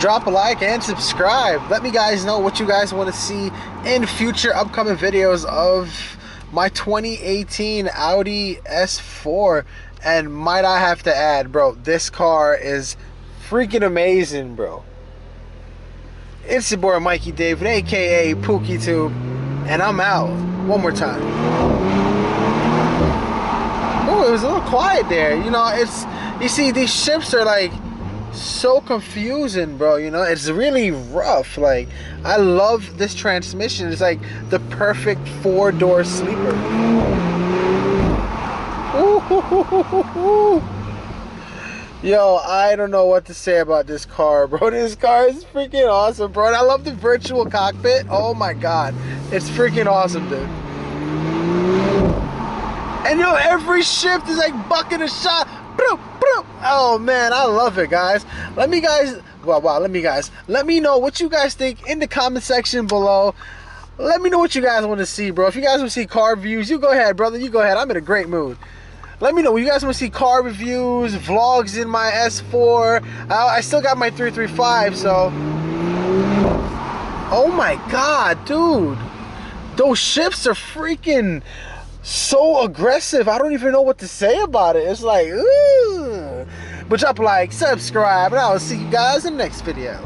drop a like and subscribe. Let me guys know what you guys want to see in future upcoming videos of my 2018 Audi S4. And might I have to add, bro, this car is freaking amazing, bro. It's your boy Mikey David, aka PookieTube, and I'm out. One more time. Oh, it was a little quiet there. You know, you see, these shifts are like so confusing, bro. You know, it's really rough. Like, I love this transmission. It's like the perfect 4-door sleeper. Ooh. Yo, I don't know what to say about this car, bro. This car is freaking awesome, bro. And I love the virtual cockpit. Oh my god, it's freaking awesome, dude. And yo, every shift is like bucking a shot. Oh man, I love it, guys. Let me know what you guys think in the comment section below. Let me know what you guys want to see, bro. If you guys want to see car reviews, you go ahead, brother. You go ahead. I'm in a great mood. Let me know. You guys want to see car reviews, vlogs in my S4. I still got my 335, so. Oh my god, dude. Those shifts are freaking so aggressive. I don't even know what to say about it. It's like, ooh. But drop a like, subscribe, and I will see you guys in the next video.